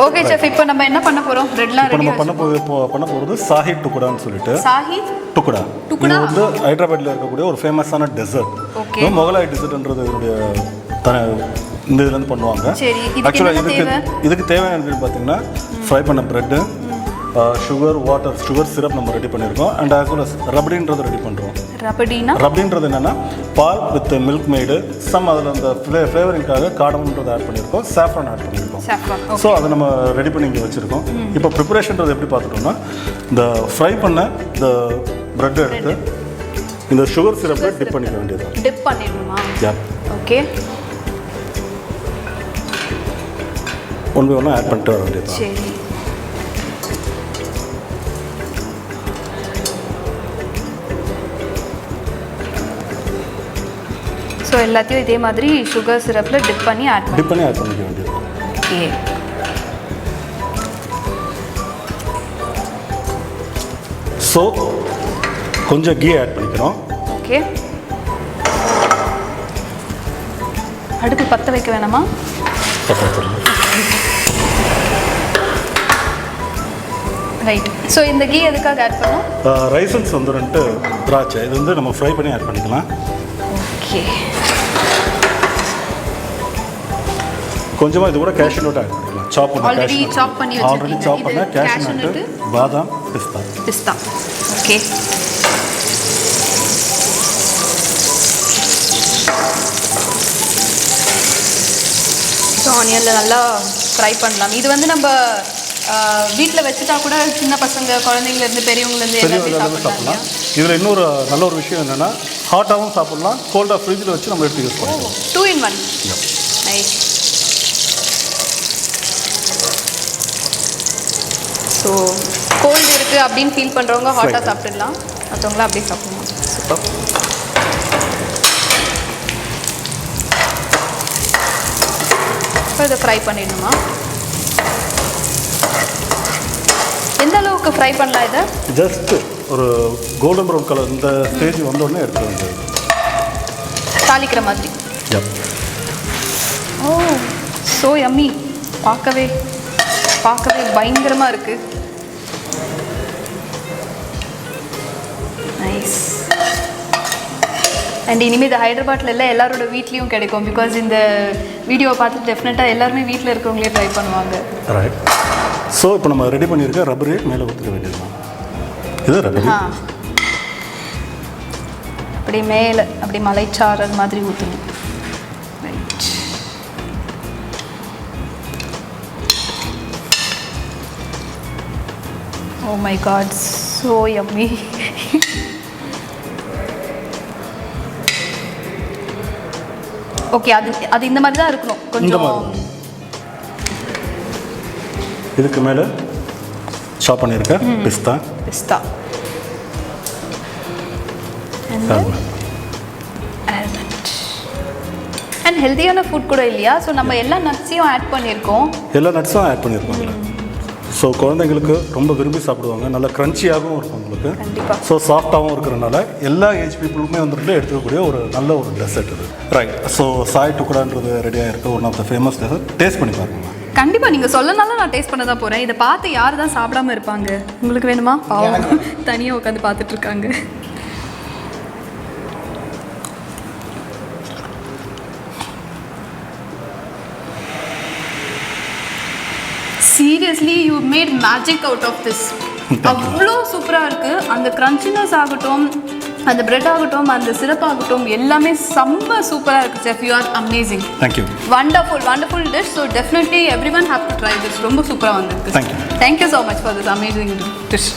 Okay chef, இப்போ நம்ம என்ன பண்ண போறோம்? பிரெட்லாம் ரெடி நம்ம பண்ண போறது சாஹி டுக்குடான்னு சொல்லிட்டு. சாஹி டுக்குடா இது வந்து ஹைதராபாத்ல இருக்கக்கூடிய ஒரு ஃபேமஸான டெசர்ட். ஓகே, மொகலாய் டெசர்ட்ன்றது இதோடைய இந்த இதுலேருந்து பண்ணுவாங்க. சரி, ஆக்சுவலாக இதுக்கு தேவையானது பார்த்தீங்கன்னா ஃப்ரை பண்ண bread, sugar, water, sugar syrup நம்ம ரெடி பண்ணியிருக்கோம். அண்ட் ஆஸ் வெல் அஸ் ரபடின்றது ரெடி பண்ணுறோம். ரபடின்றது என்னென்னா பால் வித் மில்க் மேடு, சம் அதில் அந்த ஃப்ளேவரிங்காக காடமன்றது ஆட் பண்ணியிருக்கோம், சாஃப்ரான் ஆட் பண்ணியிருக்கோம். ஸோ அதை நம்ம ரெடி பண்ணி இங்கே வச்சுருக்கோம். இப்போ ப்ரிப்பரேஷன்றது எப்படி பார்த்துட்டோம்னா, இந்த ஃப்ரை பண்ண இந்த ப்ரெட் எடுத்து இந்த சுகர் சிரப்பில் டிப் பண்ணிக்க வேண்டியது. டிப் பண்ணிடணுமா? ஓகே, ஒன் பை ஒன்றா ஆட் பண்ணிட்டு வர வேண்டியது. சரி, ஸோ எல்லாத்தையும் இதே மாதிரி சுகர் சிரப்பில் டிப் பண்ணி ஆட் பண்ணிக்க வேண்டியது. ஓகே, ஸோ கொஞ்சம் கீ ஆட் பண்ணிக்கிறோம். ஓகே, அடுப்பு பற்ற வைக்க வேணாமா? ரைட். ஸோ இந்த கீ எதுக்காக ஆட் பண்ணோம்? ரைசன்ஸ் வந்து 2 திராட்சை, இது வந்து நம்ம ஃப்ரை பண்ணி ஆட் பண்ணிக்கலாம். ஓகே, கொஞ்சமாக இது கூட கேஷ்யூ நட் ஆட் பண்ணிக்கலாம். ஆல்ரெடி சாப் பண்ண கேஷ்யூ நட், பாதாம், பிஸ்தா. ஓகே, ஸோ ஆனியனில் நல்லா ஃப்ரை பண்ணலாம். இது வந்து நம்ம வீட்டில் வச்சுட்டா கூட சின்ன பசங்க, குழந்தைங்கலேருந்து பெரியவங்கலேருந்து எல்லாமே சாப்பிடலாம். இதில் இன்னொரு நல்ல ஒரு விஷயம் என்னென்னா, ஹாட்டாகவும் சாப்பிடலாம், கோல்டாக ஃப்ரிட்ஜில் வச்சு நம்ம எடுத்து யூஸ் பண்ணலாம். 2 in 1. நைஸ். ஸோ கோல்டு இருக்குது அப்படின்னு ஃபீல் பண்ணுறவங்க ஹாட்டாக சாப்பிட்டுடலாம், மற்றவங்களாம் அப்படியே சாப்பிடலாம். சூப்பர். இப்போ இதை ஃப்ரை பண்ணிடணுமா? எந்த அளவுக்கு ஃப்ரை பண்ணலாம் இதை? ஜஸ்ட் ஒரு கோல்டன் ப்ரௌன் கலர் இந்த ஸ்டேஜ் வந்தோடனே எடுத்து வந்து தாளிக்கிற மாதிரி. ஓ, ஸோ யம்மி. பார்க்கவே பயங்கரமாக இருக்குது. நைஸ். அண்ட் இனிமேல் இது ஹைதராபாத்தில் இல்லை, எல்லாரோட வீட்லேயும் கிடைக்கும். பிகாஸ் இந்த வீடியோவை பார்த்துட்டு டெஃபினட்டாக எல்லாருமே வீட்டில் இருக்கிறவங்களே ட்ரை பண்ணுவாங்க. ரைட். ஸோ இப்போ நம்ம ரெடி பண்ணியிருக்க ரப்பரே மேலே ஊற்றிக்க வேண்டியதுதான். இது ரப்பரி. அப்படி மேலே அப்படி மலைச்சாரல் மாதிரி ஊற்றணும். Right. Oh my god, so yummy. Okay, அது இந்த மாதிரி தான் இருக்கணும் கொஞ்சம். இதுக்கு மேலே சாப் பண்ணியிருக்க பிஸ்தா. அண்ட் ஹெல்த்தியான ஃபுட் கூட இல்லையா? ஸோ நம்ம எல்லா நட்ஸையும் ஆட் பண்ணியிருக்கோம். ஸோ குழந்தைங்களுக்கு ரொம்ப விரும்பி சாப்பிடுவாங்க. நல்லா க்ரன்ச்சியாகவும் இருக்கும் உங்களுக்கு. கண்டிப்பாக. ஸோ சாஃப்டாகவும் இருக்கிறனால எல்லா ஏஜ் பீப்புளுமே வந்துட்டு எடுத்துக்கக்கூடிய ஒரு நல்ல ஒரு டெசர்ட் இது. ரைட். ஸோ சாய் டுக்குடான்றது ரெடியாக இருக்குது. One of the famous dessert. Taste பண்ணி பாருங்க. கண்டிப்பாக நீங்கள் சொல்லனாலும் நான் டேஸ்ட் பண்ண தான் போகிறேன். இதை பார்த்து யார் தான் சாப்பிடாமல் இருப்பாங்க? உங்களுக்கு வேணுமா? தனியாக உட்காந்து பார்த்துட்ருக்காங்க. Seriously you made magic out of this. அவ்வளோ சூப்பராக இருக்குது. அந்த க்ரன்ச்சினஸ் ஆகட்டும், அந்த பிரெட் ஆகட்டும், அந்த சிரப் ஆகட்டும், எல்லாமே செம்ம சூப்பராக இருக்குது chef. You are amazing. Thank you. Wonderful dish. So definitely every one have to try this. ரொம்ப சூப்பராக வந்திருக்கு. Thank you so much for this amazing dish.